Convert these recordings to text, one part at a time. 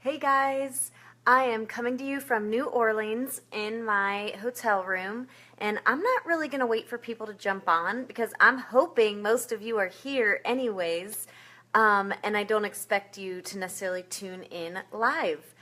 Hey guys, I am coming to you from New Orleans in my hotel room, and I'm not really going to wait for people to jump on because I'm hoping most of you are here anyways, and I don't expect you to necessarily tune in live.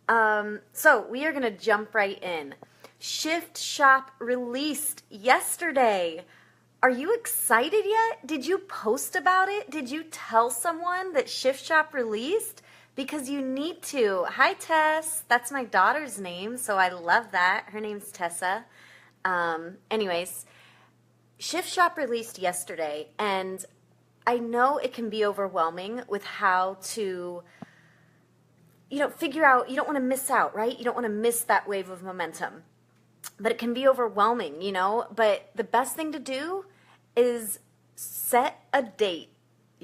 So we are going to jump right in. Shift Shop released yesterday. Are you excited yet? Did you post about it? Did you tell someone that Shift Shop released? Because you need to. Hi, Tess. That's my daughter's name, so I love that. Her name's Tessa. Anyways, Shift Shop released yesterday, and I know it can be overwhelming with how to, figure out, you don't want to miss out, right? You don't want to miss that wave of momentum. But it can be overwhelming. But the best thing to do is set a date.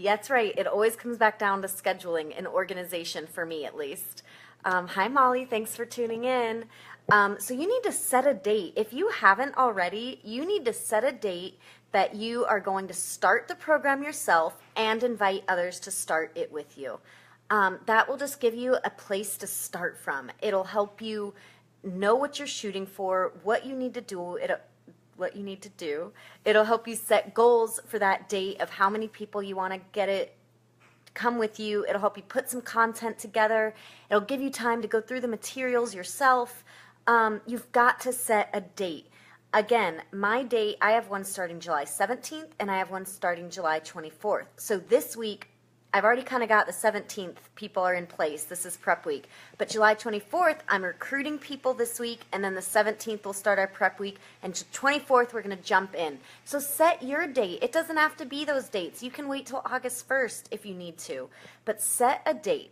That's right. It always comes back down to scheduling and organization for me, at least. Hi, Molly. Thanks for tuning in. So you need to set a date. If you haven't already, you need to set a date that you are going to start the program yourself and invite others to start it with you. That will just give you a place to start from. It'll help you know what you're shooting for, what you need to do. It'll help you set goals for that date of how many people you want to get it come with you. It'll help you put some content together. It'll give you time to go through the materials yourself. You've got to set a date. Again, my date, I have one starting July 17th and I have one starting July 24th. So this week, I've already kind of got the 17th. People are in place. This is prep week. But July 24th, I'm recruiting people this week, and then the 17th will start our prep week, and 24th, we're going to jump in. So set your date. It doesn't have to be those dates. You can wait till August 1st if you need to. But set a date,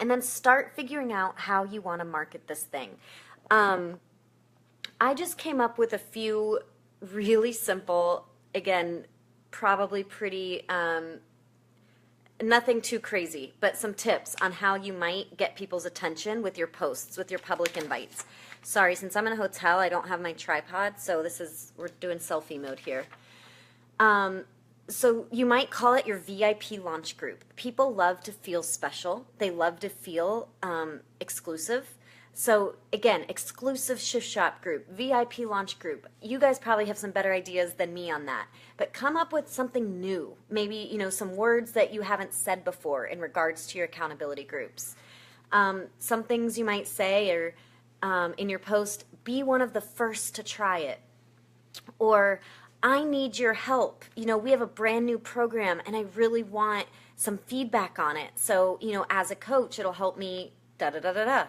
and then start figuring out how you want to market this thing. I just came up with a few really simple, again, probably pretty... nothing too crazy, but some tips on how you might get people's attention with your posts, with your public invites. Sorry, since I'm in a hotel, I don't have my tripod, so we're doing selfie mode here. So you might call it your VIP launch group. People love to feel special. They love to feel exclusive. So again, exclusive Shift Shop group, VIP launch group. You guys probably have some better ideas than me on that. But come up with something new. Maybe, some words that you haven't said before in regards to your accountability groups. Some things you might say or in your post, be one of the first to try it. Or, I need your help. We have a brand new program and I really want some feedback on it. So, as a coach, it'll help me da-da-da-da-da.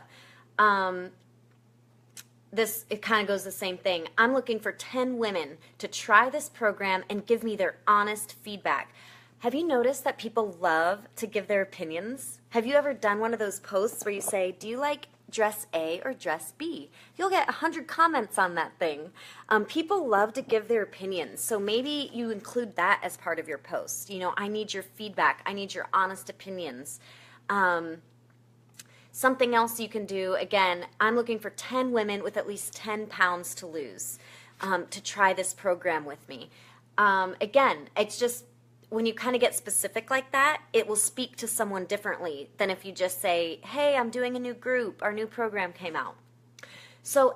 It kind of goes the same thing. I'm looking for 10 women to try this program and give me their honest feedback. Have you noticed that people love to give their opinions? Have you ever done one of those posts where you say, do you like dress A or dress B? You'll get 100 comments on that thing. People love to give their opinions. So maybe you include that as part of your post. I need your feedback. I need your honest opinions. Something else you can do, again, I'm looking for 10 women with at least 10 pounds to lose to try this program with me. Again, it's just when you kind of get specific like that, it will speak to someone differently than if you just say, hey, I'm doing a new group, our new program came out. So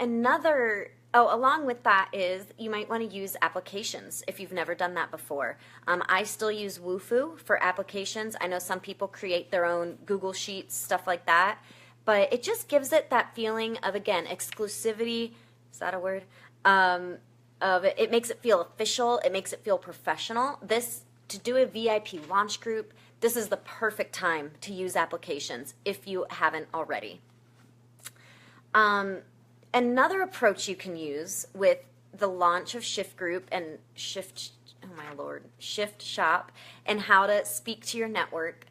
along with that is you might want to use applications if you've never done that before. I still use Wufoo for applications. I know some people create their own Google Sheets, stuff like that. But it just gives it that feeling of, again, exclusivity. Is that a word? It makes it feel official. It makes it feel professional. To do a VIP launch group, this is the perfect time to use applications if you haven't already. Another approach you can use with the launch of Shift Group and Shift Shop and how to speak to your network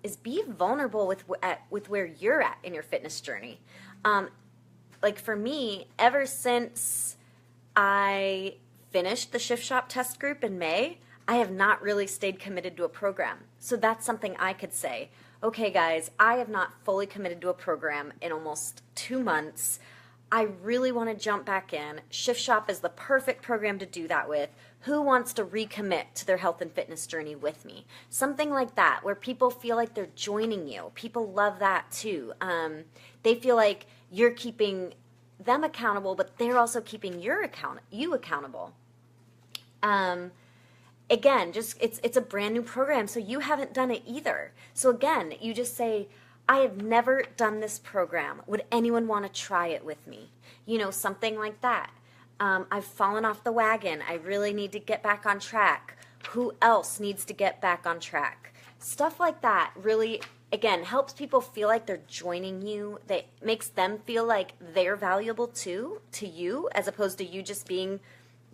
is be vulnerable with where you're at in your fitness journey. Like for me, ever since I finished the Shift Shop test group in May, I have not really stayed committed to a program. So that's something I could say. Okay, guys, I have not fully committed to a program in almost 2 months. I really want to jump back in. Shift Shop is the perfect program to do that with. Who wants to recommit to their health and fitness journey with me? Something like that, where people feel like they're joining you. People love that too. They feel like you're keeping them accountable, but they're also keeping you accountable. Again, just it's a brand new program, so you haven't done it either. So again, you just say, I have never done this program. Would anyone want to try it with me? You know, something like that. I've fallen off the wagon. I really need to get back on track. Who else needs to get back on track? Stuff like that really, again, helps people feel like they're joining you. That makes them feel like they're valuable too, to you, as opposed to you just being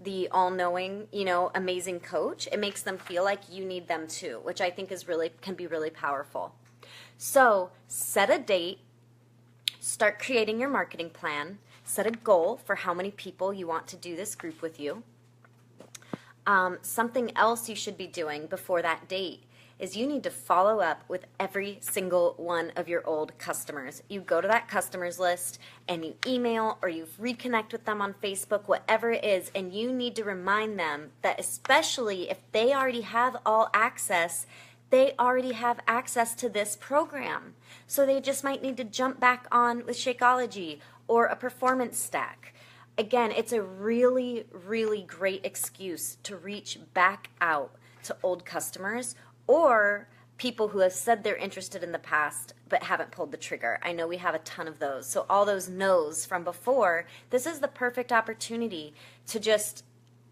the all-knowing, you know, amazing coach. It makes them feel like you need them too, which I think can be really powerful. So set a date, start creating your marketing plan, set a goal for how many people you want to do this group with you. Something else you should be doing before that date is you need to follow up with every single one of your old customers. You go to that customers list and you email or you reconnect with them on Facebook, whatever it is, and you need to remind them that, especially if they already have all access, they already have access to this program. So they just might need to jump back on with Shakeology or a performance stack. Again, it's a really, really great excuse to reach back out to old customers or people who have said they're interested in the past but haven't pulled the trigger. I know we have a ton of those. So all those no's from before, this is the perfect opportunity to just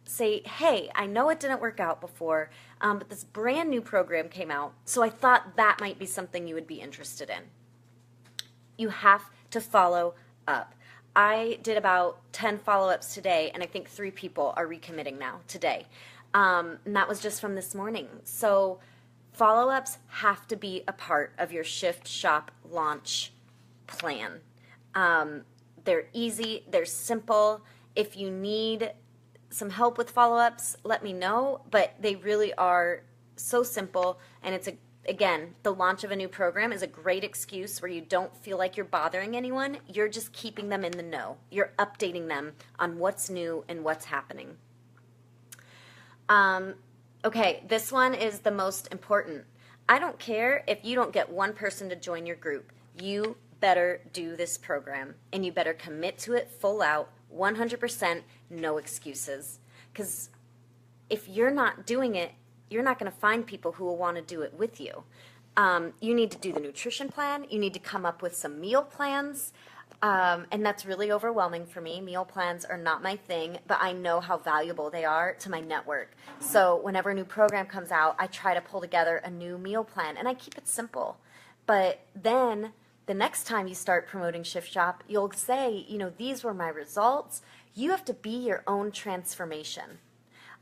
say, hey, I know it didn't work out before, but this brand new program came out, so I thought that might be something you would be interested in. You have to follow up. I did about 10 follow-ups today, and I think 3 people are recommitting now today. And that was just from this morning. So follow-ups have to be a part of your Shift Shop launch plan. They're easy, they're simple. If you need some help with follow-ups, let me know, but they really are so simple, and again, the launch of a new program is a great excuse where you don't feel like you're bothering anyone. You're just keeping them in the know. You're updating them on what's new and what's happening. Okay, this one is the most important. I don't care if you don't get one person to join your group. You better do this program, and you better commit to it full out, 100%, no excuses. Because if you're not doing it, you're not going to find people who will want to do it with you. You need to do the nutrition plan. You need to come up with some meal plans. And that's really overwhelming for me. Meal plans are not my thing, but I know how valuable they are to my network. So whenever a new program comes out, I try to pull together a new meal plan, and I keep it simple. But then the next time you start promoting Shift Shop, you'll say, you know, these were my results. You have to be your own transformation.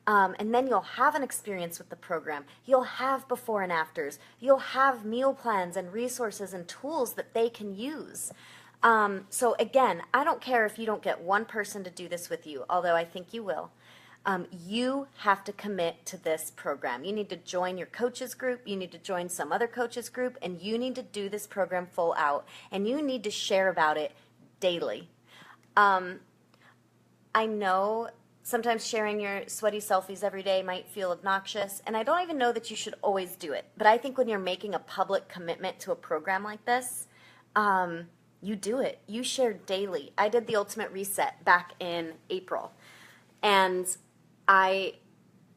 And then you'll have an experience with the program. You'll have before and afters. You'll have meal plans and resources and tools that they can use. So again, I don't care if you don't get one person to do this with you, although I think you will. You have to commit to this program. You need to join your coaches group. You need to join some other coaches group, and you need to do this program full out, and you need to share about it daily. I know sometimes sharing your sweaty selfies every day might feel obnoxious, and I don't even know that you should always do it. But I think when you're making a public commitment to a program like this, you do it. You share daily. I did the Ultimate Reset back in April, and I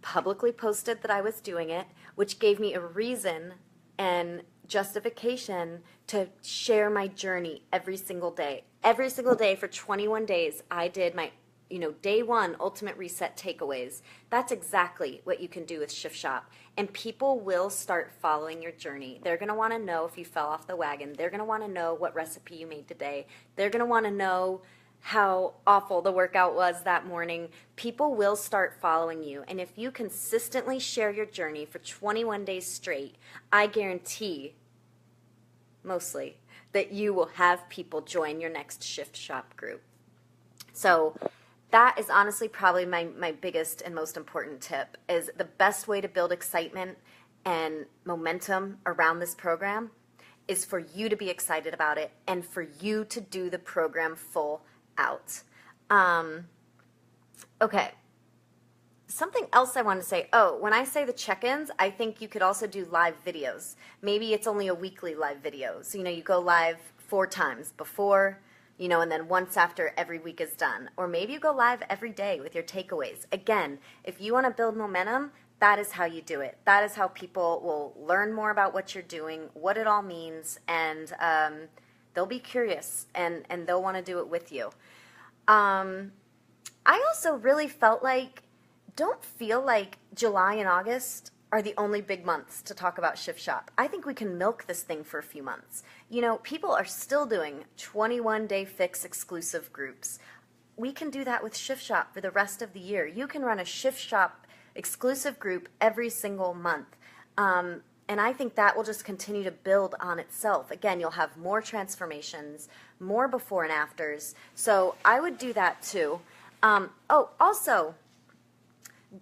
publicly posted that I was doing it, which gave me a reason and justification to share my journey every single day. Every single day for 21 days, I did my day 1 Ultimate Reset takeaways. That's exactly what you can do with Shift Shop. And people will start following your journey. They're going to want to know if you fell off the wagon. They're going to want to know what recipe you made today. They're going to want to know how awful the workout was that morning. People will start following you. And if you consistently share your journey for 21 days straight, I guarantee, mostly, that you will have people join your next Shift Shop group. So that is honestly probably my biggest and most important tip, is the best way to build excitement and momentum around this program is for you to be excited about it and for you to do the program full out. Okay. Something else I want to say. Oh, when I say the check-ins, I think you could also do live videos. Maybe it's only a weekly live video. So, you go live 4 times before, and then once after every week is done. Or maybe you go live every day with your takeaways. Again, if you want to build momentum, that is how you do it. That is how people will learn more about what you're doing, what it all means, and they'll be curious and they'll want to do it with you. I also really felt like, don't feel like July and August are the only big months to talk about Shift Shop. I think we can milk this thing for a few months. People are still doing 21-day fix exclusive groups. We can do that with Shift Shop for the rest of the year. You can run a Shift Shop exclusive group every single month. And I think that will just continue to build on itself. Again, you'll have more transformations, more before and afters. So I would do that too. Also,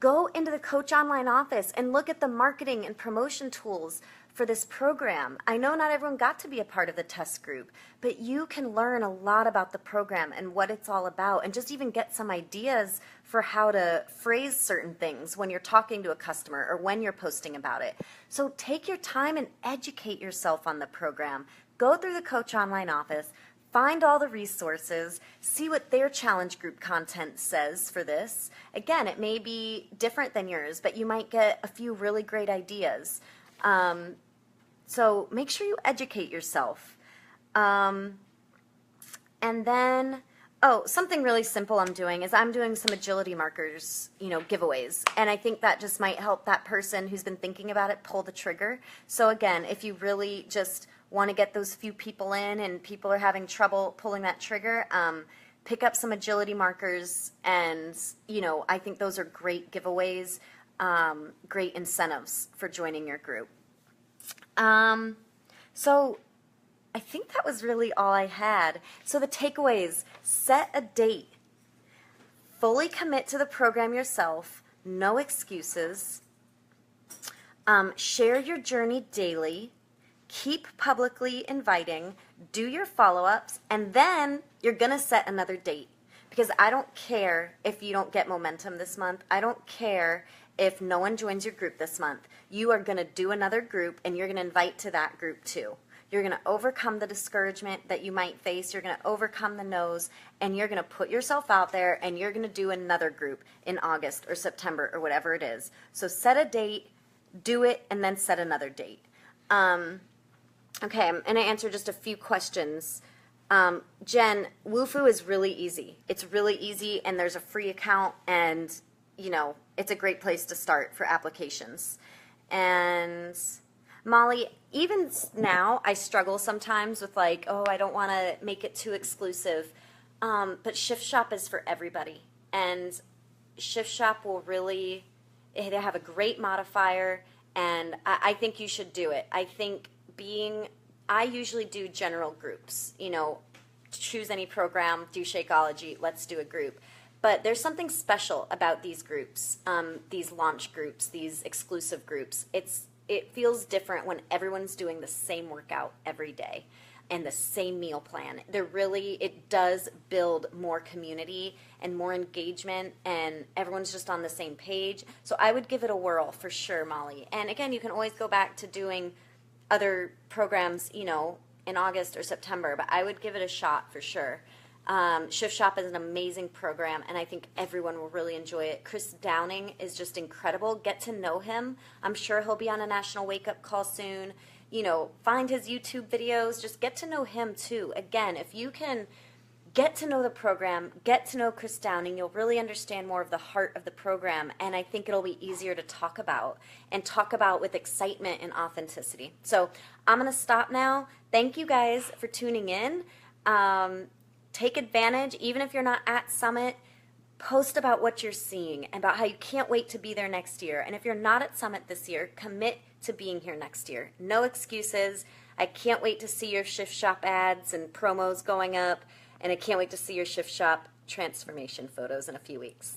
go into the Coach Online office and look at the marketing and promotion tools for this program. I know not everyone got to be a part of the test group, but you can learn a lot about the program and what it's all about, and just even get some ideas for how to phrase certain things when you're talking to a customer or when you're posting about it. So take your time and educate yourself on the program. Go through the Coach Online office, find all the resources, see what their challenge group content says for this. Again, it may be different than yours, but you might get a few really great ideas. So make sure you educate yourself. And then, something really simple I'm doing is I'm doing some agility markers, giveaways. And I think that just might help that person who's been thinking about it pull the trigger. So again, if you really just want to get those few people in and people are having trouble pulling that trigger, pick up some agility markers, and I think those are great giveaways, great incentives for joining your group. So I think that was really all I had. So the takeaways: set a date, fully commit to the program yourself, no excuses, share your journey daily, keep publicly inviting, do your follow-ups, and then you're going to set another date. Because I don't care if you don't get momentum this month. I don't care if no one joins your group this month. You are going to do another group, and you're going to invite to that group too. You're going to overcome the discouragement that you might face. You're going to overcome the no's, and you're going to put yourself out there, and you're going to do another group in August or September or whatever it is. So set a date, do it, and then set another date. Okay, I'm going to answer just a few questions. Jen, Wufoo is really easy. It's really easy, and there's a free account, and, it's a great place to start for applications. And Molly, even now, I struggle sometimes with I don't want to make it too exclusive. But Shift Shop is for everybody. And Shift Shop will really, they have a great modifier, and I think you should do it. I think I usually do general groups, choose any program, do Shakeology, let's do a group. But there's something special about these groups, these launch groups, these exclusive groups. It feels different when everyone's doing the same workout every day and the same meal plan. It does build more community and more engagement, and everyone's just on the same page. So I would give it a whirl for sure, Molly. And again, you can always go back to doing other programs, in August or September, but I would give it a shot for sure. Shift Shop is an amazing program, and I think everyone will really enjoy it. Chris Downing is just incredible. Get to know him. I'm sure he'll be on a national wake-up call soon. Find his YouTube videos. Just get to know him too. Again, if you can get to know the program, get to know Chris Downing, you'll really understand more of the heart of the program, and I think it'll be easier to talk about with excitement and authenticity. So I'm going to stop now. Thank you guys for tuning in. Take advantage, even if you're not at Summit, post about what you're seeing and about how you can't wait to be there next year. And if you're not at Summit this year, commit to being here next year. No excuses. I can't wait to see your Shift Shop ads and promos going up, and I can't wait to see your Shift Shop transformation photos in a few weeks.